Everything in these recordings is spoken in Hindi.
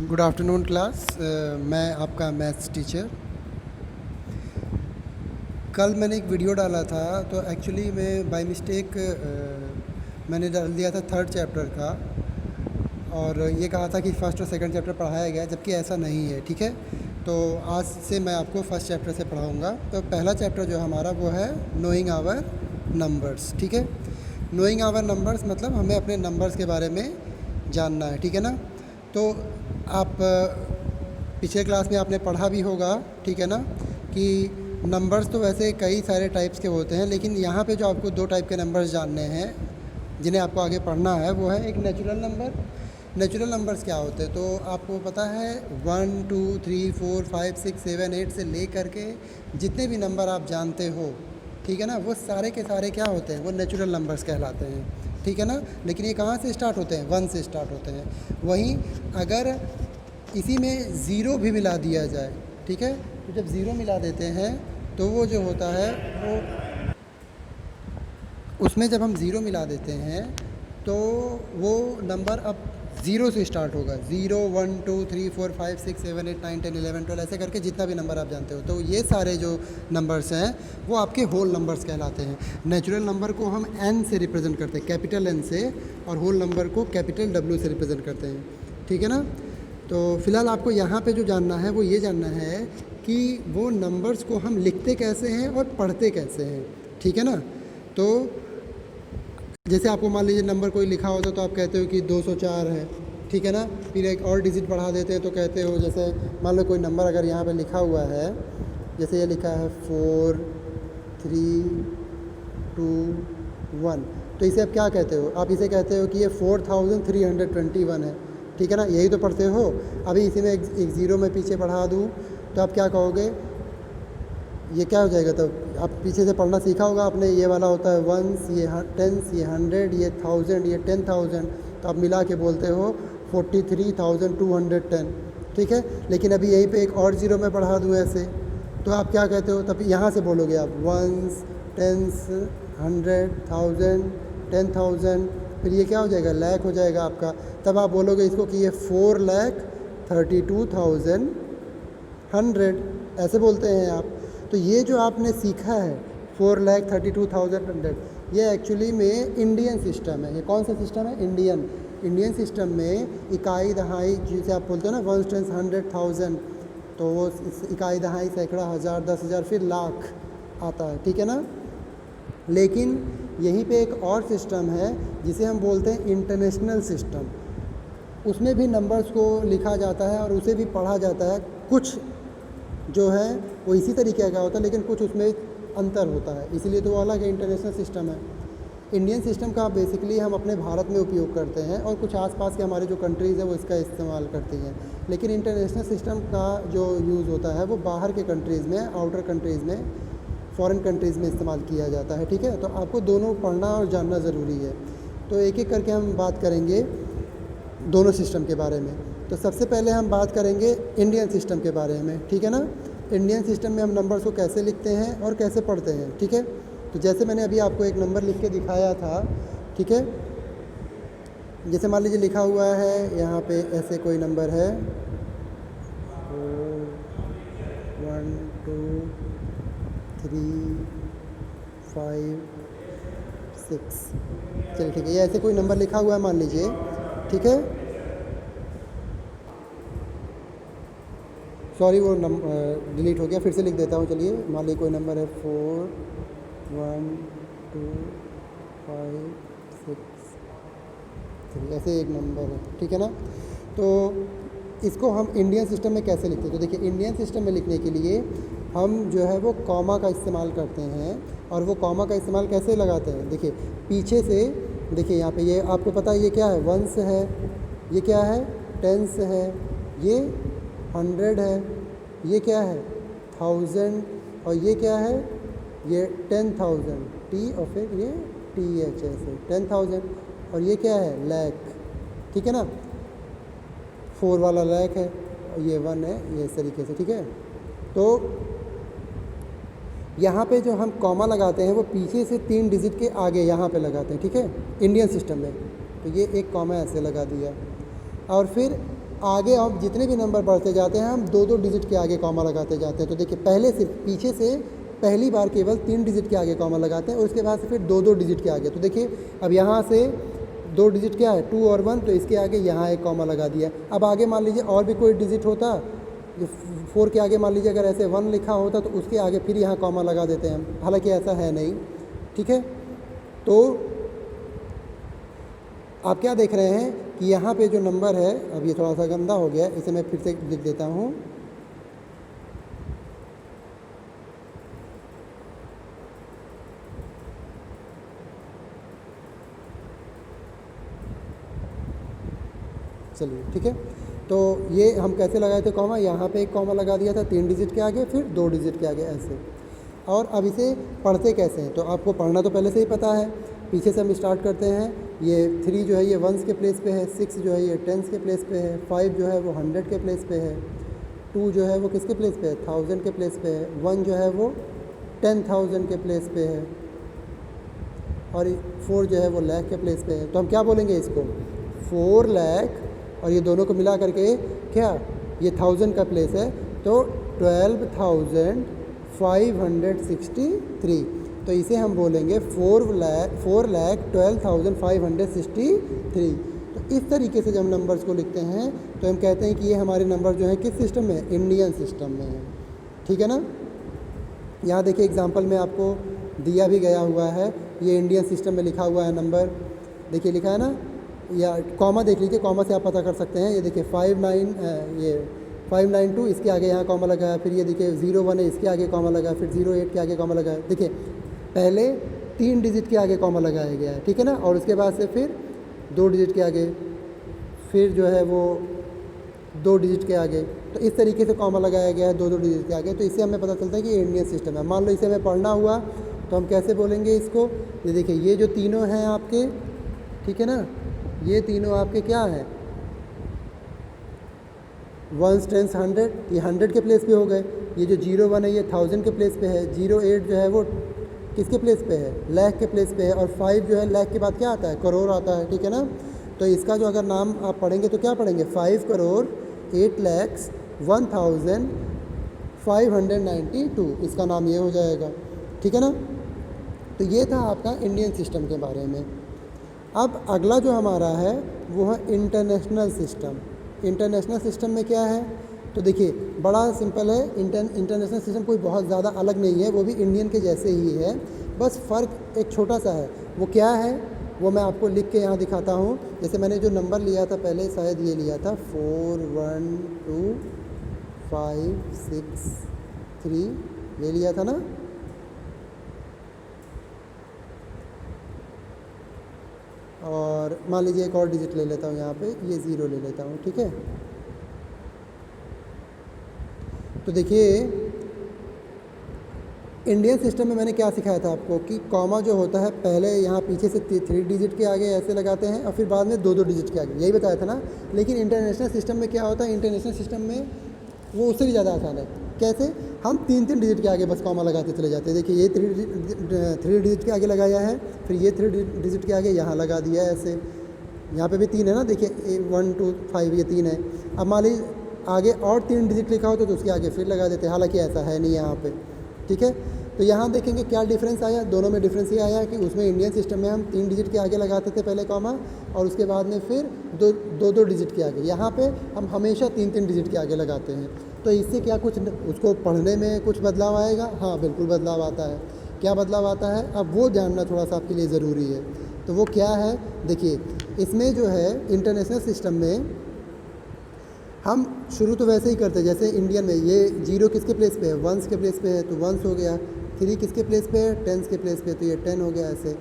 Good afternoon class. मैं आपका मैथ्स टीचर। कल मैंने एक वीडियो डाला था तो एक्चुअली मैं बाय मिस्टेक मैंने डाल दिया था थर्ड चैप्टर का, और ये कहा था कि फ़र्स्ट और सेकंड चैप्टर पढ़ाया गया, जबकि ऐसा नहीं है। ठीक है, तो आज से मैं आपको फर्स्ट चैप्टर से पढ़ाऊँगा। तो पहला चैप्टर जो हमारा वो है नोइंग आवर नंबर्स। ठीक है, नोइंग आवर नंबर्स मतलब हमें अपने नंबर्स के बारे में जानना है। ठीक है ना। तो आप पिछले क्लास में आपने पढ़ा भी होगा, ठीक है ना, कि नंबर्स तो वैसे कई सारे टाइप्स के होते हैं, लेकिन यहाँ पे जो आपको दो टाइप के नंबर्स जानने हैं जिन्हें आपको आगे पढ़ना है वो है एक नेचुरल नंबर। नेचुरल नंबर्स क्या होते हैं तो आपको पता है 1 2 3 4 5 6 7 8 से ले करके जितने भी नंबर आप जानते हो, ठीक है ना, वो सारे के सारे क्या होते हैं, वो नेचुरल नंबर्स कहलाते हैं। ठीक है ना। लेकिन ये कहाँ से स्टार्ट होते हैं, 1 से स्टार्ट होते हैं। वहीं अगर इसी में ज़ीरो भी मिला दिया जाए, ठीक है, तो जब ज़ीरो मिला देते हैं तो वो जो होता है वो उसमें जब हम ज़ीरो मिला देते हैं तो वो नंबर अब ज़ीरो से स्टार्ट होगा। 0 1 2 3 4 5 6 7 8 9 10 11 12 ऐसे करके जितना भी नंबर आप जानते हो, तो ये सारे जो नंबर्स हैं वो आपके होल नंबर्स कहलाते हैं। नेचुरल नंबर को हम n से रिप्रेजेंट करते हैं, कैपिटल N से, और होल नंबर को कैपिटल W से रिप्रेजेंट करते हैं। ठीक है ना। तो फ़िलहाल आपको यहाँ पे जो जानना है वो ये जानना है कि वो नंबर्स को हम लिखते कैसे हैं और पढ़ते कैसे हैं। ठीक है ना। तो जैसे आपको मान लीजिए नंबर कोई लिखा होता तो आप कहते हो कि 204 है, ठीक है ना। फिर एक और डिजिट बढ़ा देते हैं तो कहते हो, जैसे मान लो कोई नंबर अगर यहाँ पे लिखा हुआ है, जैसे ये लिखा है 4 3 2 1, तो इसे आप क्या कहते हो, आप इसे कहते हो कि ये 4321 है। ठीक है ना, यही तो पढ़ते हो। अभी इसी में एक ज़ीरो में पीछे बढ़ा दूँ तो आप क्या कहोगे, ये क्या हो जाएगा। तो आप पीछे से पढ़ना सीखा होगा आपने, ये वाला होता है वंस, ये टेंस, ये 100, ये 1000, ये 10,000, तो आप मिला के बोलते हो 43,210। ठीक है, लेकिन अभी यहीं पे एक और ज़ीरो में बढ़ा दूँ ऐसे, तो आप क्या कहते हो, तब यहाँ से बोलोगे आप वंस, टेंस, 100, 1000, 10,000, फिर ये क्या हो जाएगा, लाख हो जाएगा आपका। तब आप बोलोगे इसको कि ये 4,32,100 ऐसे बोलते हैं आप। तो ये जो आपने सीखा है 4,32,100, ये एक्चुअली में इंडियन सिस्टम है। ये कौन सा सिस्टम है, इंडियन सिस्टम में इकाई दहाई जिसे आप बोलते हो ना, वंस, टेंस, 100,000, तो वो इकाई दहाई सैकड़ा, हज़ार, 10,000, फिर लाख आता है। ठीक है ना। लेकिन यहीं पे एक और सिस्टम है जिसे हम बोलते हैं इंटरनेशनल सिस्टम। उसमें भी नंबर्स को लिखा जाता है और उसे भी पढ़ा जाता है। कुछ जो है वो इसी तरीके का होता है, लेकिन कुछ उसमें अंतर होता है, इसीलिए तो वो अलग है, इंटरनेशनल सिस्टम है। इंडियन सिस्टम का बेसिकली हम अपने भारत में उपयोग करते हैं और कुछ आसपास के हमारे जो कंट्रीज़ है वो इसका इस्तेमाल करती हैं। लेकिन इंटरनेशनल सिस्टम का जो यूज़ होता है वो बाहर के कंट्रीज़ में, आउटर कंट्रीज़ में, फॉरेन कंट्रीज़ में इस्तेमाल किया जाता है। ठीक है, तो आपको दोनों पढ़ना और जानना ज़रूरी है। तो एक एक करके हम बात करेंगे दोनों सिस्टम के बारे में। तो सबसे पहले हम बात करेंगे इंडियन सिस्टम के बारे में। ठीक है ना। इंडियन सिस्टम में हम नंबर्स को कैसे लिखते हैं और कैसे पढ़ते हैं। ठीक है, तो जैसे मैंने अभी आपको एक नंबर लिख के दिखाया था, ठीक है, जैसे मान लीजिए लिखा हुआ है यहाँ पे ऐसे कोई नंबर है 1 2 3 5 6, चलिए ठीक है, ये ऐसे कोई नंबर लिखा हुआ है मान लीजिए। ठीक है, सॉरी वो डिलीट हो गया, फिर से लिख देता हूँ। चलिए, मान लीजिए कोई नंबर है 4 1 2 5 6 3, ऐसे एक नंबर है। ठीक है ना। तो इसको हम इंडियन सिस्टम में कैसे लिखते हैं, तो देखिए इंडियन सिस्टम में लिखने के लिए हम जो है वो कॉमा का इस्तेमाल करते हैं। और वो कॉमा का इस्तेमाल कैसे लगाते हैं, देखिए पीछे से, देखिए यहाँ पे ये आपको पता है ये क्या है, वंस है, ये क्या है, टेंस है, ये 100 है, ये क्या है, 1000, और ये क्या है, ये 10,000, टी और फिर ये TH ऐसे 10,000, और ये क्या है, लाख। ठीक है ना, 4 वाला लाख है, और ये 1 है, ये इस तरीके से। ठीक है, तो यहाँ पे जो हम कॉमा लगाते हैं वो पीछे से 3 डिजिट के आगे यहाँ पे लगाते हैं। ठीक है, इंडियन सिस्टम में, तो ये एक कॉमा ऐसे लगा दिया। और फिर आगे हम जितने भी नंबर बढ़ते जाते हैं हम 2-2 डिजिट के आगे कॉमा लगाते जाते हैं। तो देखिए पहले सिर्फ पीछे से पहली बार केवल 3 डिजिट के आगे कॉमा लगाते हैं और उसके बाद से फिर 2-2 डिजिट के आगे। तो देखिए अब यहाँ से 2 डिजिट क्या है 2 और 1, तो इसके आगे यहाँ एक कॉमा लगा दिया। अब आगे मान लीजिए और भी कोई डिजिट होता, जो 4 के आगे मान लीजिए अगर ऐसे 1 लिखा होता तो उसके आगे फिर यहाँ कॉमा लगा देते हैं हम, हालांकि ऐसा है नहीं। ठीक है, तो आप क्या देख रहे हैं कि यहाँ पे जो नंबर है, अब ये थोड़ा सा गंदा हो गया, इसे मैं फिर से लिख देता हूँ। चलिए ठीक है, तो ये हम कैसे लगाए थे कॉमा, यहाँ पे एक कॉमा लगा दिया था 3 डिजिट के आगे, फिर 2 डिजिट के आगे ऐसे। और अब इसे पढ़ते कैसे हैं, तो आपको पढ़ना तो पहले से ही पता है। पीछे से हम स्टार्ट करते हैं। ये 3 जो है ये 1s के प्लेस पे है, 6 जो है ये 10s के प्लेस पे है, 5 जो है वो 100 के प्लेस पे है, 2 जो है वो किसके प्लेस पे है 1000 के प्लेस पे है, 1 जो है वो 10,000 के प्लेस पे है, और 4 जो है वो लाख के प्लेस पे है। तो हम क्या बोलेंगे इसको 4 लाख, और ये दोनों को मिला करके क्या ये 1000 का प्लेस है, तो 12,563। तो इसे हम बोलेंगे 4,12,563। तो इस तरीके से जब हम नंबर्स को लिखते हैं तो हम कहते हैं कि ये हमारे नंबर जो है किस सिस्टम में है, इंडियन सिस्टम में है। ठीक है ना, यहाँ देखिए एग्जांपल में आपको दिया भी गया हुआ है, ये इंडियन सिस्टम में लिखा हुआ है नंबर, देखिए लिखा है ना, या कॉमा देख लीजिए, कॉमा से आप पता कर सकते हैं। ये देखिए 592 इसके आगे यहाँ कॉमा लगा है, फिर ये देखिए 01 है इसके आगे कॉमा लगा है, फिर 08 के आगे कॉमा लगा है। देखिए पहले 3 डिजिट के आगे कॉमा लगाया गया है, ठीक है ना, और उसके बाद से फिर 2 डिजिट के आगे, फिर जो है वो 2 डिजिट के आगे। तो इस तरीके से कॉमा लगाया गया है 2-2 डिजिट के आगे। तो इससे हमें पता चलता है कि ये इंडियन सिस्टम है। मान लो इसे हमें पढ़ना हुआ तो हम कैसे बोलेंगे इसको, ये देखिए ये जो तीनों हैं आपके, ठीक है ना, ये तीनों आपके क्या हैं 1s 10s 100, ये 100 के प्लेस पे हो गए। ये जो 01 है ये 1000 के प्लेस पे है, 08 जो है वो किसके प्लेस पे है लाख के प्लेस पे है, और 5 जो है लाख के बाद क्या आता है करोड़ आता है। ठीक है ना, तो इसका जो अगर नाम आप पढ़ेंगे तो क्या पढ़ेंगे 5,08,01,592, इसका नाम ये हो जाएगा। ठीक है ना, तो ये था आपका इंडियन सिस्टम के बारे में। अब अगला जो हमारा है वो है इंटरनेशनल सिस्टम। इंटरनेशनल सिस्टम में क्या है, तो देखिए बड़ा सिंपल है। इंटरनेशनल सिस्टम कोई बहुत ज़्यादा अलग नहीं है, वो भी इंडियन के जैसे ही है, बस फ़र्क एक छोटा सा है। वो क्या है वो मैं आपको लिख के यहाँ दिखाता हूँ। जैसे मैंने जो नंबर लिया था पहले, शायद ये लिया था 412563, ये लिया था ना। और मान लीजिए एक और डिजिट ले लेता हूँ यहाँ पे, ये 0 ले लेता हूँ। ठीक है, तो देखिए इंडियन सिस्टम में मैंने क्या सिखाया था आपको कि कॉमा जो होता है पहले यहाँ पीछे से 3 डिजिट के आगे ऐसे लगाते हैं और फिर बाद में 2-2 डिजिट के आगे, यही बताया था ना। लेकिन इंटरनेशनल सिस्टम में क्या होता है, इंटरनेशनल सिस्टम में वो उससे भी ज़्यादा आसान है। कैसे, हम 3-3 डिजिट के आगे बस कॉमा लगाते चले जाते हैं। देखिए ये 3 डिजिट के आगे लगाया है, फिर ये 3 डिजिट के आगे यहाँ लगा दिया है ऐसे। यहाँ पे भी 3 है ना, देखिए 1 2 5 ये 3 है। अब मान लीजिए आगे और 3 डिजिट लिखा हो तो उसके आगे फिर लगा देते हैं, हालांकि ऐसा है नहीं यहाँ पे। ठीक है, तो यहाँ देखेंगे क्या डिफरेंस आया, दोनों में डिफरेंस ये आया कि उसमें इंडियन सिस्टम में हम 3 डिजिट के आगे लगाते थे पहले कॉमा, और उसके बाद में फिर 2-2 डिजिट के आगे। यहाँ पे हम हमेशा 3-3 डिजिट के आगे लगाते हैं। तो इससे क्या कुछ उसको पढ़ने में कुछ बदलाव आएगा, हाँ बिल्कुल बदलाव आता है। क्या बदलाव आता है, अब वो जानना थोड़ा सा आपके लिए ज़रूरी है। तो वो क्या है, देखिए इसमें जो है इंटरनेशनल सिस्टम में हम शुरू तो वैसे ही करते हैं जैसे इंडियन में। ये 0 किसके प्लेस पे है 1s के प्लेस पे है, तो 1s हो गया। 3 किसके प्लेस पे है 10s के प्लेस पे, तो ये 10 हो गया ऐसे।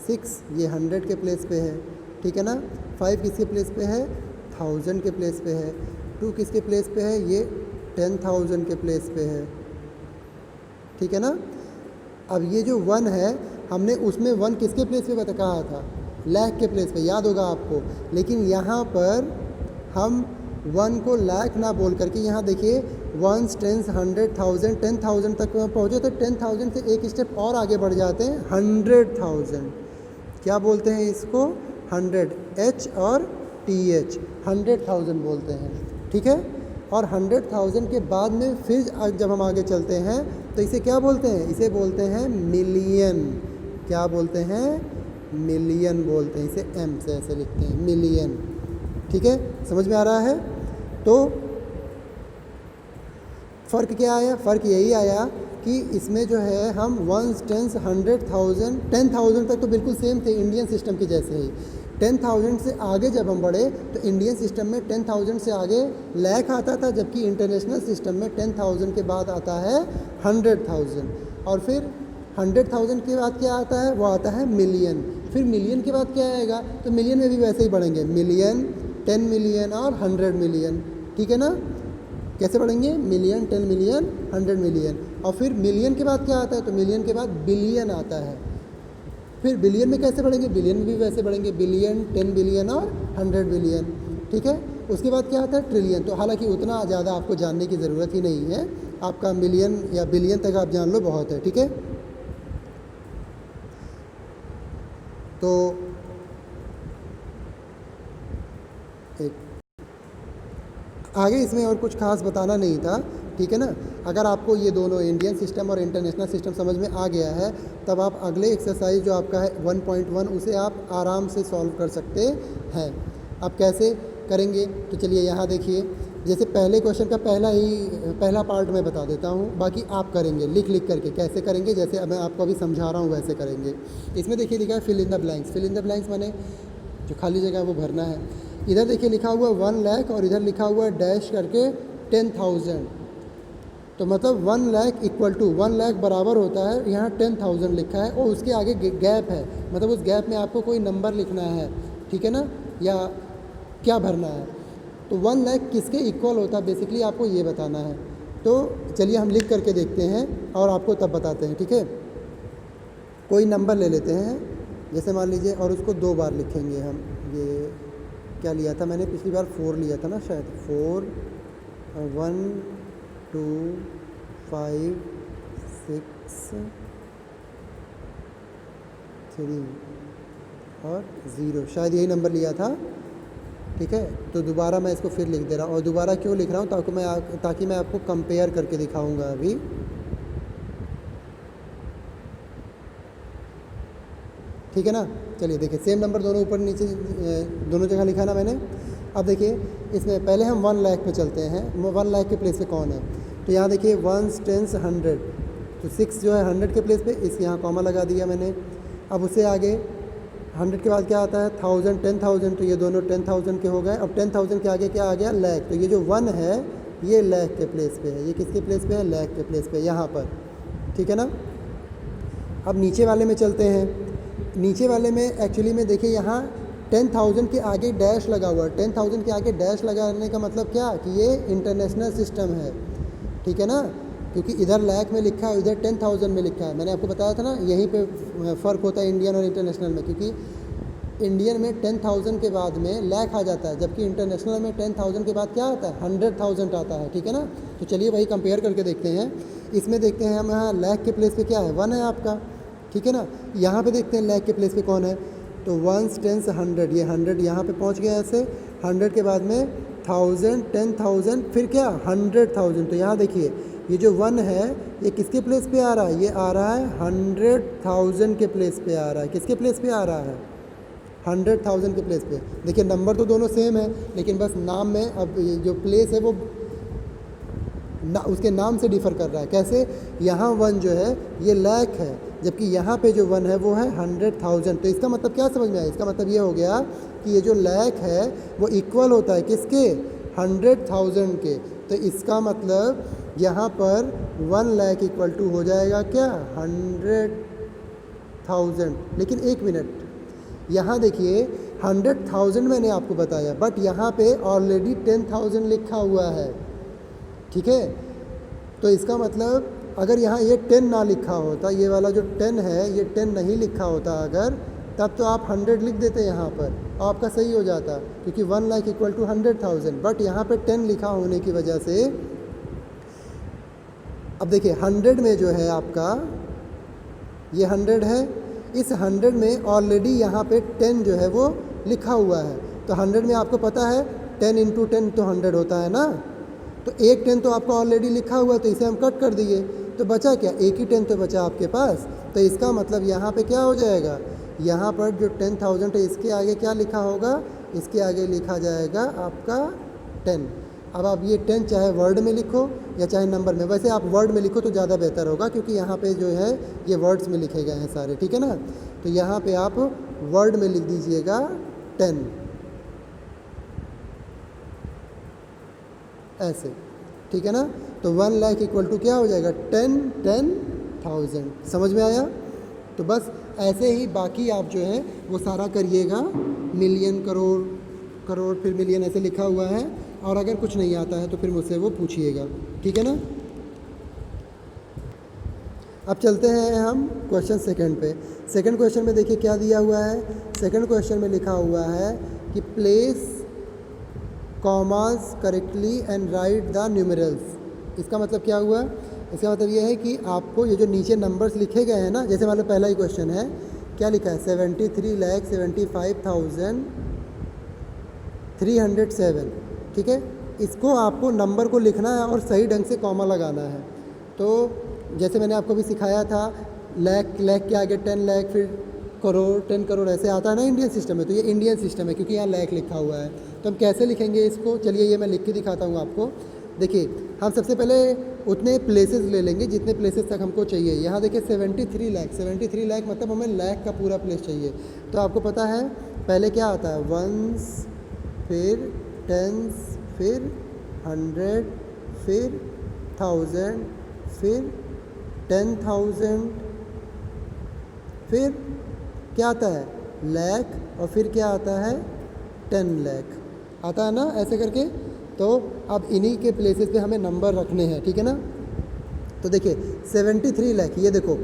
6 ये 100 के प्लेस पे है, ठीक है ना। 5 किसके प्लेस पे है 1000 के प्लेस पे है। 2 किसके प्लेस पे है, ये 10,000 के प्लेस पे है, ठीक है ना। अब ये जो 1 है, हमने उसमें 1 किसके प्लेस पे बता कहा था, लाख के प्लेस पे, याद होगा आपको। लेकिन यहाँ पर हम 1 को लाख ना बोल करके यहाँ देखिए 1s 10s 100,000 10,000 तक पहुँचे, तो 10,000 से एक स्टेप और आगे बढ़ जाते हैं 100,000। क्या बोलते हैं इसको 100, H और TH, 100,000 बोलते हैं। ठीक है। और 100,000 के बाद में फिर जब हम आगे चलते हैं तो इसे क्या बोलते हैं, इसे बोलते हैं मिलियन। क्या बोलते हैं, मिलियन बोलते हैं, इसे एम से ऐसे लिखते हैं, मिलियन। ठीक है, समझ में आ रहा है। तो फ़र्क क्या आया, फ़र्क यही आया कि इसमें जो है हम वंस, टेंस, 100,000, 10,000 तक तो बिल्कुल सेम थे इंडियन सिस्टम के जैसे ही। 10,000 से आगे जब हम बढ़े तो इंडियन सिस्टम में 10,000 से आगे लाख आता था, जबकि इंटरनेशनल सिस्टम में 10,000 के बाद आता है 100,000, और फिर 100,000 के बाद क्या आता है, वो आता है मिलियन। फिर मिलियन के बाद क्या आएगा, तो मिलियन में भी वैसे ही बढ़ेंगे, मिलियन, 10 मिलियन और 100 मिलियन। ठीक है ना, कैसे बढ़ेंगे, मिलियन, 10 मिलियन, 100 मिलियन। और फिर मिलियन के बाद क्या आता है, तो मिलियन के बाद बिलियन आता है। फिर बिलियन में कैसे बढ़ेंगे, बिलियन में भी वैसे बढ़ेंगे, बिलियन, 10 बिलियन और 100 बिलियन। ठीक है, उसके बाद क्या आता है, ट्रिलियन। तो हालांकि उतना ज़्यादा आपको जानने की ज़रूरत ही नहीं है, आपका मिलियन या बिलियन तक आप जान लो बहुत है। ठीक है, तो एक आगे इसमें और कुछ खास बताना नहीं था। ठीक है ना, अगर आपको ये दोनों इंडियन सिस्टम और इंटरनेशनल सिस्टम समझ में आ गया है, तब आप अगले एक्सरसाइज जो आपका है 1.1 उसे आप आराम से सॉल्व कर सकते हैं। अब कैसे करेंगे, तो चलिए यहाँ देखिए, जैसे पहले क्वेश्चन का पहला पार्ट मैं बता देता हूँ, बाकी आप करेंगे लिख लिख करके। कैसे करेंगे, जैसे अब मैं आपको अभी समझा रहा हूँ वैसे करेंगे। इसमें देखिए लिखा है fill in the blanks. Fill in the blanks माने जो खाली जगह है वो भरना है। इधर देखिए लिखा हुआ 1 लाख और इधर लिखा हुआ डैश करके 10,000, तो मतलब 1 लाख इक्वल टू 1 लाख बराबर होता है, यहाँ 10,000 लिखा है और उसके आगे गैप है, मतलब उस गैप में आपको कोई नंबर लिखना है। ठीक है ना, या क्या भरना है, तो 1 लाख किसके इक्वल होता है बेसिकली आपको ये बताना है। तो चलिए हम लिख करके देखते हैं और आपको तब बताते हैं। ठीक है, कोई नंबर ले लेते हैं, जैसे मान लीजिए, और उसको 2 बार लिखेंगे हम। ये क्या लिया था मैंने, पिछली बार 4 लिया था ना शायद, 4, 1, 2, 5, 6, 3 और 0, शायद यही नंबर लिया था। ठीक है, तो दोबारा मैं इसको फिर लिख दे रहा हूँ, और दोबारा क्यों लिख रहा हूँ, ताकि मैं आपको कंपेयर करके दिखाऊंगा अभी। ठीक है ना, चलिए देखिए, सेम नंबर दोनों ऊपर नीचे दोनों जगह लिखा ना मैंने। अब देखिए इसमें पहले हम 1 लाख पे चलते हैं, 1 लाख के प्लेस पे कौन है, तो यहाँ देखिए 1, 10, 100, तो 6 जो है 100 के प्लेस पे, इस यहाँ कॉमा लगा दिया मैंने। अब उससे आगे 100 के बाद क्या आता है, 1000, 10,000, तो ये दोनों 10,000 के हो गए। अब 10,000 के आगे क्या आ गया, लाख, तो ये जो 1 है ये लाख के प्लेस पे है, ये किसके प्लेस पे है, लाख के प्लेस पे, यहाँ पर। ठीक है ना, अब नीचे वाले में चलते हैं। नीचे वाले में एक्चुअली में देखिए यहाँ 10,000 के आगे डैश लगा हुआ है। 10,000 के आगे डैश लगाने का मतलब क्या, कि ये इंटरनेशनल सिस्टम है। ठीक है ना, क्योंकि इधर लाख में लिखा है, इधर 10,000 में लिखा है। मैंने आपको बताया था ना, यहीं पे फ़र्क होता है इंडियन और इंटरनेशनल में, क्योंकि इंडियन में 10,000 के बाद में लाख आ जाता है, जबकि इंटरनेशनल में 10,000 के बाद क्या आता है, 100,000 आता है। ठीक है ना, तो चलिए वही कंपेयर करके देखते हैं। इसमें देखते हैं हम, यहाँ लाख के प्लेस पे क्या है, 1 है आपका। ठीक है ना, यहाँ पे देखते हैं लाख के प्लेस पे कौन है, तो 1, 10, 100, ये 100 यहाँ पे पहुँच गया ऐसे। 100 के बाद में 1000, 10,000, फिर क्या 100,000, तो यहाँ देखिए ये जो 1 है ये किसके प्लेस पे आ रहा है, ये आ रहा है 100,000 के प्लेस पे आ रहा है। किसके प्लेस पे आ रहा है, 100,000 के प्लेस पे। देखिए नंबर तो दोनों सेम है, लेकिन बस नाम में अब जो प्लेस है वो उसके नाम से डिफ़र कर रहा है। कैसे, यहाँ 1 जो है ये लाख है, जबकि यहाँ पे जो 1 है वो है 100,000। तो इसका मतलब क्या समझ में आया, इसका मतलब ये हो गया कि ये जो लाख है वो इक्वल होता है किसके, 100,000 के। तो इसका मतलब यहाँ पर 1 लाख इक्वल टू हो जाएगा क्या, 100,000। लेकिन एक मिनट, यहाँ देखिए 100,000 मैंने आपको बताया, बट यहाँ पे ऑलरेडी 10,000 लिखा हुआ है। ठीक है, तो इसका मतलब अगर यहाँ ये 10 ना लिखा होता, ये वाला जो 10 है ये 10 नहीं लिखा होता अगर, तब तो आप 100 लिख देते यहाँ पर, आपका सही हो जाता, क्योंकि 1 लाख इक्वल टू 100,000। बट यहाँ पे 10 लिखा होने की वजह से, अब देखिए 100 में जो है आपका ये 100 है, इस 100 में ऑलरेडी यहाँ पे 10 जो है वो लिखा हुआ है। तो 100 में आपको पता है 10 इंटू 10 तो 100 होता है ना, तो एक 10 तो आपका ऑलरेडी लिखा हुआ है, तो इसे हम कट कर दिए, तो बचा क्या, एक ही 10 तो बचा आपके पास। तो इसका मतलब यहाँ पे क्या हो जाएगा, यहाँ पर जो 10,000 है इसके आगे क्या लिखा होगा, इसके आगे लिखा जाएगा आपका 10। अब आप ये 10 चाहे वर्ड में लिखो या चाहे नंबर में, वैसे आप वर्ड में लिखो तो ज़्यादा बेहतर होगा, क्योंकि यहाँ पे जो है ये वर्ड्स में लिखे गए हैं सारे, ठीक है ना। तो यहाँ पे आप वर्ड में लिख दीजिएगा 10, ऐसे, ठीक है ना। तो 1 लाख इक्वल टू क्या हो जाएगा, 10,000। समझ में आया। तो बस ऐसे ही बाकी आप जो है वो सारा करिएगा, मिलियन, करोड़, करोड़ फिर मिलियन ऐसे लिखा हुआ है, और अगर कुछ नहीं आता है तो फिर मुझसे वो पूछिएगा, ठीक है ना। अब चलते हैं हम क्वेश्चन सेकंड पे। सेकंड क्वेश्चन में देखिए क्या दिया हुआ है। सेकंड क्वेश्चन में लिखा हुआ है कि place commas correctly and write the numerals. इसका मतलब क्या हुआ, इसका मतलब ये है कि आपको ये जो नीचे नंबर्स लिखे गए हैं ना, जैसे मान लो पहला ही क्वेश्चन है, क्या लिखा है, 73,75,307, ठीक है। इसको आपको नंबर को लिखना है और सही ढंग से कॉमा लगाना है। तो जैसे मैंने आपको भी सिखाया था, लाख, लाख के आगे 10 लाख, फिर करोड़, 10 करोड़ ऐसे आता है ना इंडियन सिस्टम में। तो ये इंडियन सिस्टम है क्योंकि यहाँ लाख लिखा हुआ है। तो हम कैसे लिखेंगे इसको, चलिए ये मैं लिख के दिखाता हूँ आपको। देखिए हम सबसे पहले उतने प्लेसेस ले लेंगे जितने प्लेसेस तक हमको चाहिए। यहाँ देखिए 73 लाख, 73 लाख मतलब हमें लाख का पूरा प्लेस चाहिए। तो आपको पता है पहले क्या आता है, वंस, फिर टेंस, फिर 100, फिर 1000, फिर 10,000, फिर क्या आता है, लाख, और फिर क्या आता है, 10 लाख आता है ना, ऐसे करके। तो अब इन्हीं के प्लेसेस पे हमें नंबर रखने हैं, ठीक है ना। तो देखिए 73 लाख, ये देखो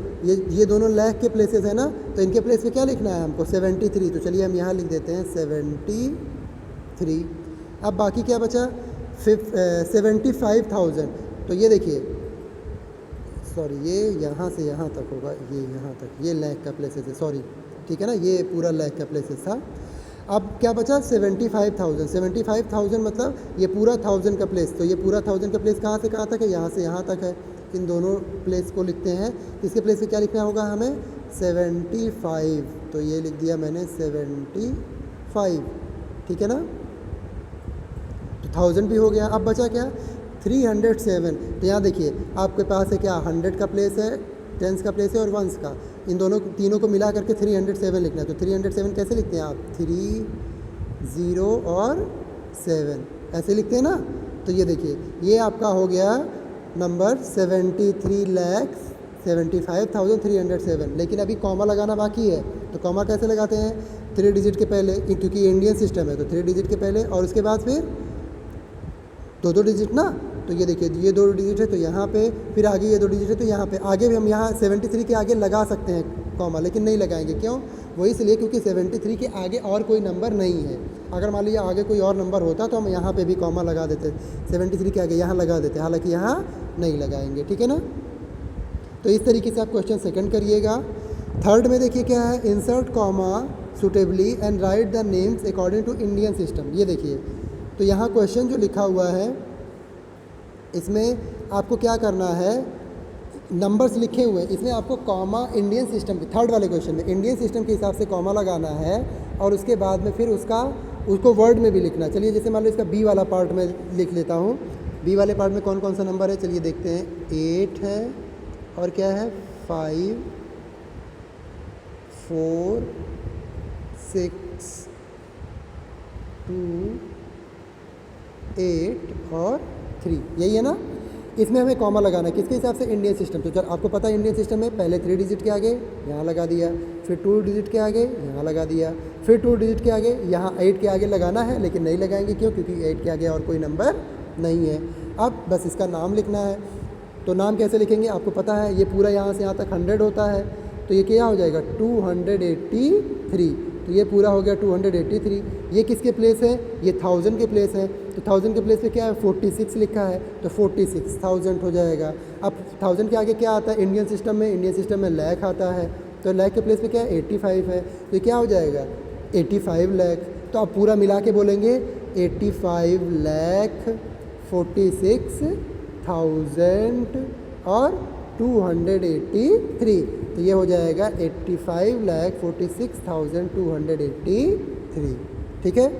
ये दोनों लाख के प्लेसेस है ना, तो इनके प्लेस पे क्या लिखना है हमको, 73। तो चलिए हम यहाँ लिख देते हैं 73। अब बाकी क्या बचा, 75,000। तो ये देखिए, सॉरी ये यहाँ से यहाँ तक होगा, ये यहाँ तक, ये लाख का प्लेसेस है, सॉरी, ठीक है ना, ये पूरा लाख का प्लेसेस था। अब क्या बचा, 75,000। 75,000 मतलब ये पूरा 1000 का प्लेस। तो ये पूरा 1000 का प्लेस कहाँ से कहाँ तक है, यहाँ से यहाँ तक है। इन दोनों प्लेस को लिखते हैं। इसके प्लेस पे क्या लिखना होगा हमें, 75। तो ये लिख दिया मैंने 75, ठीक है ना। तो 1000 भी हो गया। अब बचा क्या, 307। तो यहाँ देखिए आपके पास है क्या, 100 का प्लेस है, टेंस का प्लेस है और वंस का। इन दोनों तीनों को मिला करके 307 लिखना है। तो 307 कैसे लिखते हैं आप, 3 0 और 7 ऐसे लिखते हैं ना। तो ये देखिए ये आपका हो गया नंबर 73,75,307। लेकिन अभी कॉमा लगाना बाकी है। तो कॉमा कैसे लगाते हैं, 3 डिजिट के पहले, क्योंकि इंडियन सिस्टम है तो 3 डिजिट के पहले, और उसके बाद फिर 2 डिजिट ना। तो ये देखिए ये 2 डिजिट है तो यहाँ पे, फिर आगे ये 2 डिजिट है तो यहाँ पे, आगे भी हम यहाँ 73 के आगे लगा सकते हैं कॉमा, लेकिन नहीं लगाएंगे। क्यों, वो इसलिए क्योंकि 73 के आगे और कोई नंबर नहीं है। अगर मान लीजिए आगे कोई और नंबर होता तो हम यहाँ पे भी कॉमा लगा देते, 73 के आगे यहाँ लगा देते, हालांकि यहाँ नहीं लगाएंगे, ठीक है ना। तो इस तरीके से आप क्वेश्चन सेकंड करिएगा। थर्ड में देखिए क्या है, insert comma suitably and write the names according to Indian system. ये देखिए तो यहाँ क्वेश्चन जो लिखा हुआ है इसमें आपको क्या करना है, नंबर्स लिखे हुए हैं, इसमें आपको कॉमा इंडियन सिस्टम के, थर्ड वाले क्वेश्चन में इंडियन सिस्टम के हिसाब से कॉमा लगाना है, और उसके बाद में फिर उसको वर्ड में भी लिखना। चलिए जैसे मान लो इसका बी वाला पार्ट में लिख लेता हूँ। बी वाले पार्ट में कौन कौन सा नंबर है, चलिए देखते हैं। 8 है और क्या है, 5 4 6 2 8 और 3, यही है ना। इसमें हमें कॉमा लगाना है किसके हिसाब से, इंडियन सिस्टम। तो जब आपको पता है इंडियन सिस्टम में पहले 3 डिजिट के आगे यहाँ लगा दिया, फिर 2 डिजिट के आगे यहाँ लगा दिया, फिर 2 डिजिट के आगे यहाँ 8 के आगे लगाना है, लेकिन नहीं लगाएंगे क्यों, क्योंकि 8 के आगे और कोई नंबर नहीं है। अब बस इसका नाम लिखना है। तो नाम कैसे लिखेंगे, आपको पता है ये पूरा यहाँ से यहाँ तक 100 होता है, तो ये क्या हो जाएगा 283। तो ये पूरा हो गया 283। ये किसके प्लेस है, ये 1000 के प्लेस है। तो 1000 के प्लेस पे क्या है, 46 लिखा है, तो 46,000 हो जाएगा। अब 1000 के आगे क्या आता है इंडियन सिस्टम में, इंडियन सिस्टम में लाख आता है, तो लाख के प्लेस पे क्या है 85 है, तो क्या हो जाएगा 85 लाख। तो आप पूरा मिला के बोलेंगे 85,46,000 और 283, तो ये हो जाएगा 85,46,283, ठीक है।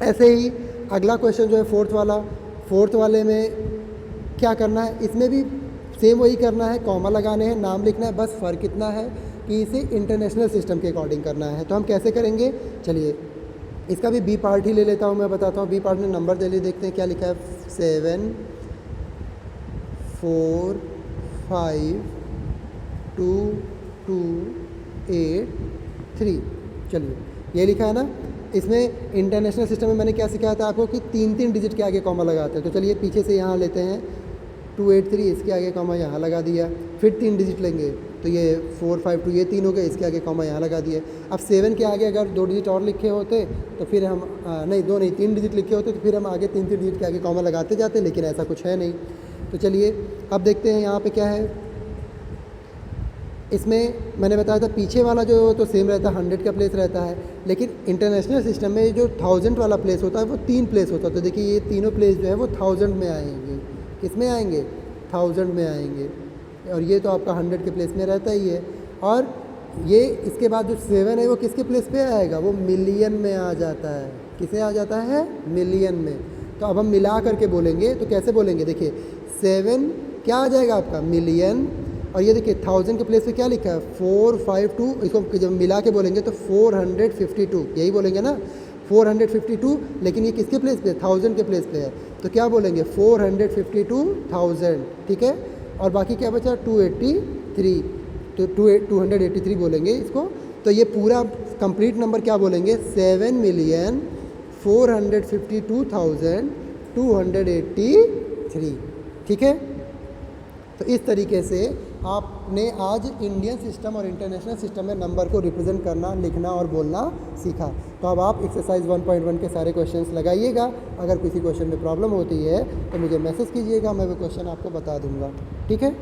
ऐसे ही अगला क्वेश्चन जो है फोर्थ वाले में क्या करना है, इसमें भी सेम वही करना है, कॉमा लगाने हैं, नाम लिखना है, बस फ़र्क इतना है कि इसे इंटरनेशनल सिस्टम के अकॉर्डिंग करना है। तो हम कैसे करेंगे, चलिए इसका भी बी पार्ट ही ले लेता हूँ, मैं बताता हूँ। बी पार्ट में नंबर चलिए देखते हैं क्या लिखा है, 7 4 5 2 2 8 3, चलिए ये लिखा है ना। इसमें इंटरनेशनल सिस्टम में मैंने क्या सिखाया था आपको कि 3 डिजिट के आगे कॉमा लगाते हैं। तो चलिए पीछे से यहाँ लेते हैं 283, इसके आगे कॉमा यहाँ लगा दिया, फिर 3 डिजिट लेंगे तो ये 452, ये 3 हो गए, इसके आगे कॉमा यहाँ लगा दिया। अब 7 के आगे अगर 2 डिजिट और लिखे होते तो फिर हम नहीं 2 नहीं 3 डिजिट लिखे होते तो फिर हम आगे 3 डिजिट के आगे कॉमा लगाते जाते, लेकिन ऐसा कुछ है नहीं। तो चलिए अब देखते हैं यहाँ पे क्या है। इसमें मैंने बताया था पीछे वाला जो तो सेम रहता है, 100 का प्लेस रहता है, लेकिन इंटरनेशनल सिस्टम में जो 1000 वाला प्लेस होता है वो 3 प्लेस होता है। तो देखिए ये तीनों प्लेस जो है वो 1000 में आएंगे। किस में आएंगे, 1000 में आएंगे। और ये तो आपका 100 के प्लेस में रहता ही है। और ये इसके बाद जो 7 है वो किसके प्लेस पे आएगा, वो मिलियन में आ जाता है। किसे आ जाता है, मिलियन में। तो अब हम मिला करके बोलेंगे, तो कैसे बोलेंगे, देखिए 7 क्या आ जाएगा आपका, मिलियन, और ये देखिए 1000 के प्लेस पे क्या लिखा है, 452, इसको जब मिला के बोलेंगे तो 452, यही बोलेंगे ना 452, लेकिन ये किसके प्लेस पे, 1000 के प्लेस पे है। तो क्या बोलेंगे 452,000, ठीक है। और बाकी क्या बचा 283, तो 283 बोलेंगे इसको। तो ये पूरा कंप्लीट नंबर क्या बोलेंगे, 7,452,283, ठीक है। तो इस तरीके से आपने आज इंडियन सिस्टम और इंटरनेशनल सिस्टम में नंबर को रिप्रेजेंट करना, लिखना और बोलना सीखा। तो अब आप एक्सरसाइज 1.1 के सारे क्वेश्चंस लगाइएगा। अगर किसी क्वेश्चन में प्रॉब्लम होती है तो मुझे मैसेज कीजिएगा, मैं वो क्वेश्चन आपको बता दूंगा, ठीक है।